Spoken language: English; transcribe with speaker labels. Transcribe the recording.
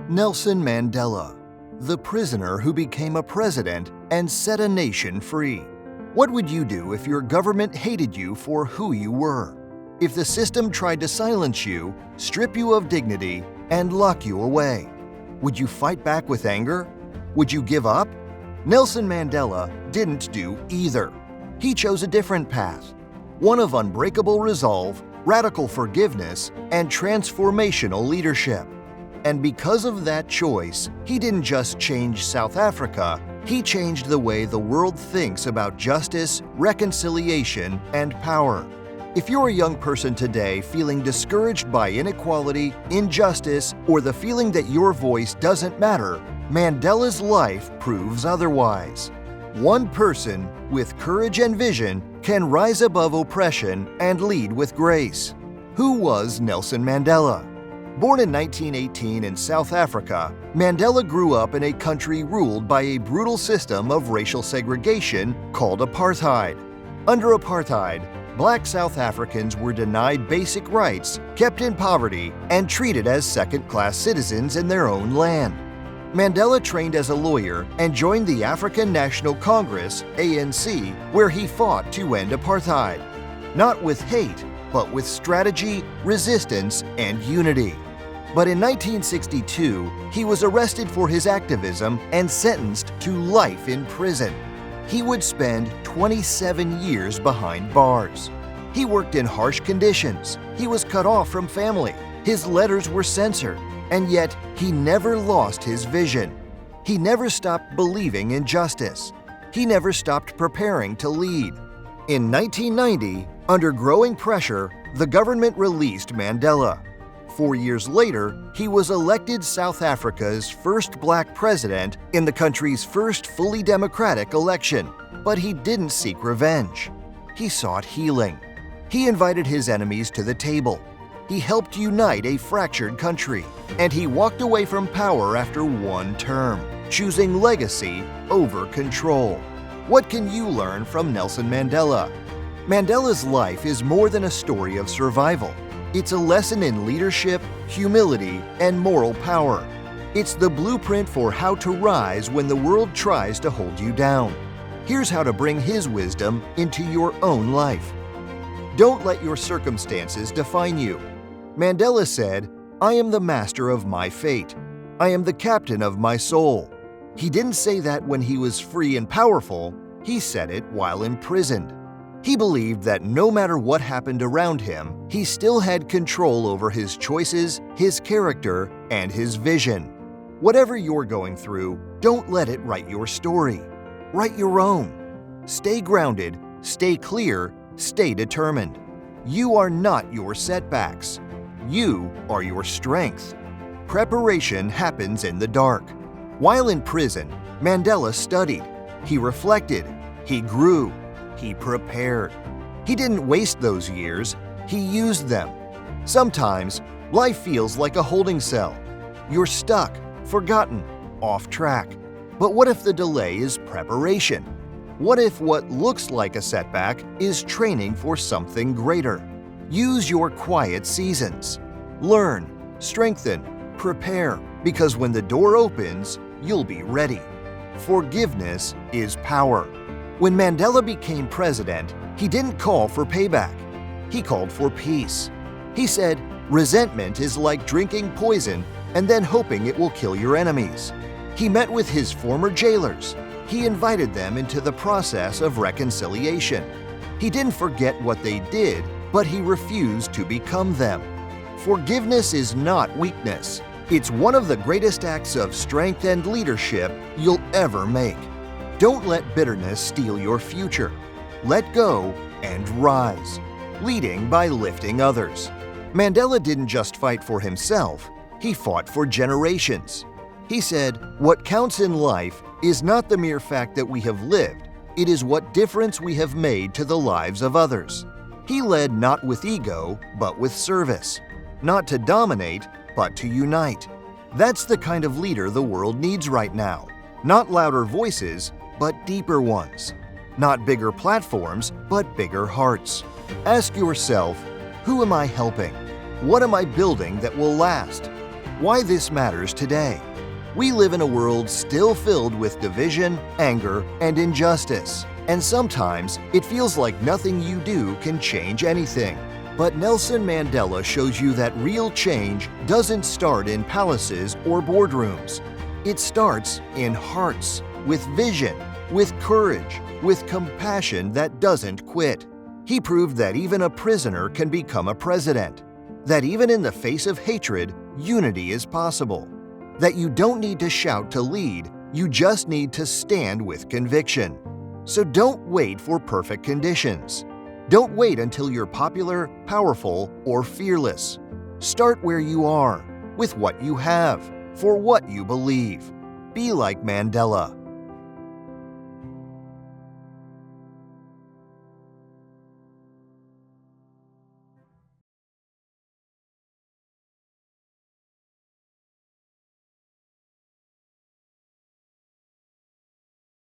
Speaker 1: Nelson Mandela, the prisoner who became a president and set a nation free. What would you do if your government hated you for who you were? If the system tried to silence you, strip you of dignity, and lock you away? Would you fight back with anger? Would you give up? Nelson Mandela didn't do either. He chose a different path, one of unbreakable resolve, radical forgiveness, and transformational leadership. And because of that choice, he didn't just change South Africa, he changed the way the world thinks about justice, reconciliation, and power. If you're a young person today feeling discouraged by inequality, injustice, or the feeling that your voice doesn't matter, Mandela's life proves otherwise. One person with courage and vision can rise above oppression and lead with grace. Who was Nelson Mandela? Born in 1918 in South Africa, Mandela grew up in a country ruled by a brutal system of racial segregation called apartheid. Under apartheid, Black South Africans were denied basic rights, kept in poverty, and treated as second-class citizens in their own land. Mandela trained as a lawyer and joined the African National Congress, ANC, where he fought to end apartheid. Not with hate, but with strategy, resistance, and unity. But in 1962, he was arrested for his activism and sentenced to life in prison. He would spend 27 years behind bars. He worked in harsh conditions. He was cut off from family. His letters were censored. And yet, he never lost his vision. He never stopped believing in justice. He never stopped preparing to lead. In 1990, under growing pressure, the government released Mandela. 4 years later, he was elected South Africa's first black president in the country's first fully democratic election. But he didn't seek revenge. He sought healing. He invited his enemies to the table. He helped unite a fractured country. And he walked away from power after one term, choosing legacy over control. What can you learn from Nelson Mandela? Mandela's life is more than a story of survival. It's a lesson in leadership, humility, and moral power. It's the blueprint for how to rise when the world tries to hold you down. Here's how to bring his wisdom into your own life. Don't let your circumstances define you. Mandela said, "I am the master of my fate. I am the captain of my soul." He didn't say that when he was free and powerful. He said it while imprisoned. He believed that no matter what happened around him, he still had control over his choices, his character, and his vision. Whatever you're going through, don't let it write your story. Write your own. Stay grounded, stay clear, stay determined. You are not your setbacks. You are your strength. Preparation happens in the dark. While in prison, Mandela studied. He reflected. He grew. He prepared. He didn't waste those years. He used them. Sometimes, life feels like a holding cell. You're stuck, forgotten, off track. But what if the delay is preparation? What if what looks like a setback is training for something greater? Use your quiet seasons. Learn, strengthen, prepare, because when the door opens, you'll be ready. Forgiveness is power. When Mandela became president, he didn't call for payback. He called for peace. He said, "Resentment is like drinking poison and then hoping it will kill your enemies." He met with his former jailers. He invited them into the process of reconciliation. He didn't forget what they did, but he refused to become them. Forgiveness is not weakness. It's one of the greatest acts of strength and leadership you'll ever make. Don't let bitterness steal your future. Let go and rise, leading by lifting others. Mandela didn't just fight for himself, he fought for generations. He said, "What counts in life is not the mere fact that we have lived, it is what difference we have made to the lives of others." He led not with ego, but with service. Not to dominate, but to unite. That's the kind of leader the world needs right now. Not louder voices, but deeper ones. Not bigger platforms, but bigger hearts. Ask yourself, who am I helping? What am I building that will last? Why this matters today. We live in a world still filled with division, anger, and injustice, and sometimes it feels like nothing you do can change anything. But Nelson Mandela shows you that real change doesn't start in palaces or boardrooms. It starts in hearts, with vision, with courage, with compassion that doesn't quit. He proved that even a prisoner can become a president, that even in the face of hatred, unity is possible, that you don't need to shout to lead, you just need to stand with conviction. So don't wait for perfect conditions. Don't wait until you're popular, powerful, or fearless. Start where you are, with what you have, for what you believe. Be like Mandela.